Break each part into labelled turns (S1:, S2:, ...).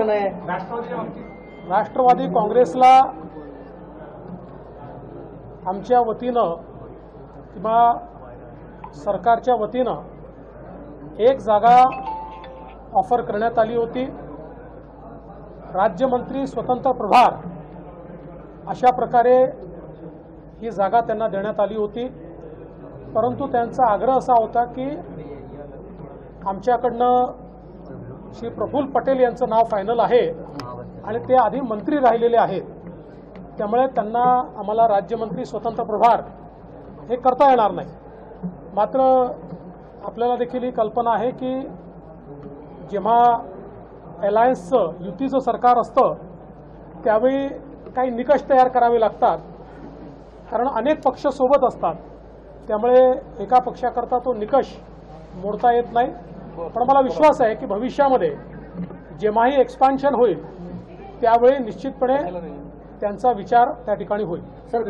S1: केलं नाही?
S2: राष्ट्रवादी काँग्रेसला आमच्या वतीनं किंवा सरकारच्या वतीनं एक जागा ऑफर करण्यात आली होती। राज्यमंत्री स्वतंत्र प्रभार अशा प्रकारे ही जागा त्यांना देण्यात आली होती, परंतु त्यांचा आग्रह असा होता की आमच्याकडनं श्री प्रफुल्ल पटेल यांचं नाव फायनल आहे आणि ते आधी मंत्री राहिलेले आहेत, त्यामुळे त्यांना आम्हाला राज्यमंत्री स्वतंत्र प्रभार हे करता येणार नाही। मात्र आपल्याला देखील ही कल्पना आहे की जेव्हा अलायन्सचं युतीचं सरकार असतं त्यावेळी काही निकष तयार करावे लागतात, कारण अनेक पक्ष सोबत असतात, त्यामुळे एका पक्षाकरता तो निकष मोडता येत नाही। पण मला विश्वास आहे की भविष्यामध्ये जेव्हाही एक्सपान्शन होईल त्यावेळी निश्चितपणे त्यांचा विचार त्या ठिकाणी होईल।
S3: सर,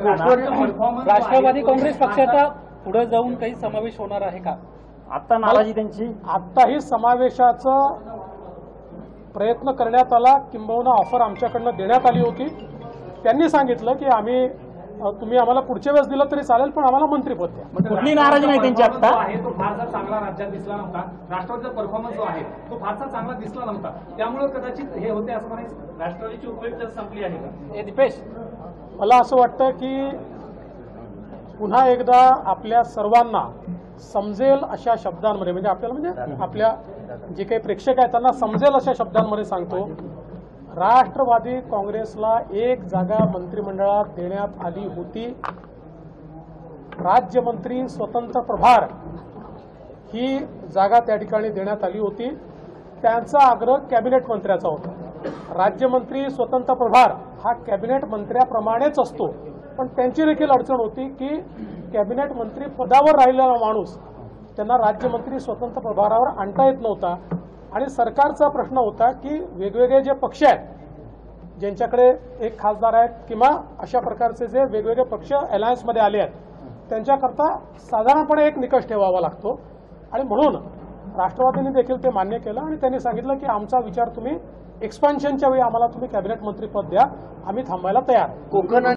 S3: राष्ट्रवादी काँग्रेस पक्षाचा पुढे जाऊन काही समावेश होणार आहे का?
S1: आता नाराजी त्यांची
S2: आत्ताही समावेशाचा प्रयत्न करण्यात आला, किंबहुना ऑफर आमच्याकडनं देण्यात आली होती। त्यांनी सांगितलं की तुम्ही आम्हाला पुढच्या वेळेस दिलं तरी चालेल, पण आम्हाला मंत्रीपद द्या।
S1: कुठली नाराजी नाही त्यांची आता
S4: आहे तो फारसा चांगला राज्यात दिसला नव्हता। राष्ट्रवादीचा परफॉर्मन्स जो आहे तो फारसा चांगला दिसला नव्हता, त्यामुळे कदाचित हे होते असं म्हणायचं। राष्ट्रवादीची उपयुक्तता संपली आहे का?
S3: दीपेश,
S2: मला असं वाटतं की पुन्हा एकदा आपल्या सर्वांना समजेल अशा शब्दांमध्ये, म्हणजे आपल्याला आपल्या जे काही प्रेक्षक आहेत त्यांना समजेल अशा शब्दांमध्ये सांगतो, राष्ट्रवादी काँग्रेसला एक जागा मंत्रिमंडळात देण्यात आली होती। राज्यमंत्री स्वतंत्र प्रभार ही जागा त्या ठिकाणी देण्यात आली होती। त्यांचा आग्रह कॅबिनेट मंत्र्याचा होता। राज्यमंत्री स्वतंत्र प्रभार हा कॅबिनेट मंत्र्याप्रमाणेच असतो, पण त्यांची देखील अडचण होती की कॅबिनेट मंत्री पदावर राहिलेला माणूस त्यांना राज्यमंत्री स्वतंत्र प्रभारावर आणता येत नव्हता। आणि सरकारचा प्रश्न होता की वेगवेगळे जे पक्ष आहेत ज्यांच्याकडे एक खासदार आहेत किंवा अशा प्रकारचे जे वेगवेगळे पक्ष अलायन्समध्ये आले आहेत त्यांच्याकरता साधारणपणे एक निकष ठेवावा लागतो, आणि म्हणून राष्ट्रवादीने देखील ते मान्य केलं आणि त्यांनी सांगितलं की आमचा विचार तुम्ही एक्सपान्शनच्या वेळी आम्हाला तुम्ही कॅबिनेट मंत्रीपद द्या, आम्ही थांबायला तयार।
S1: कोकण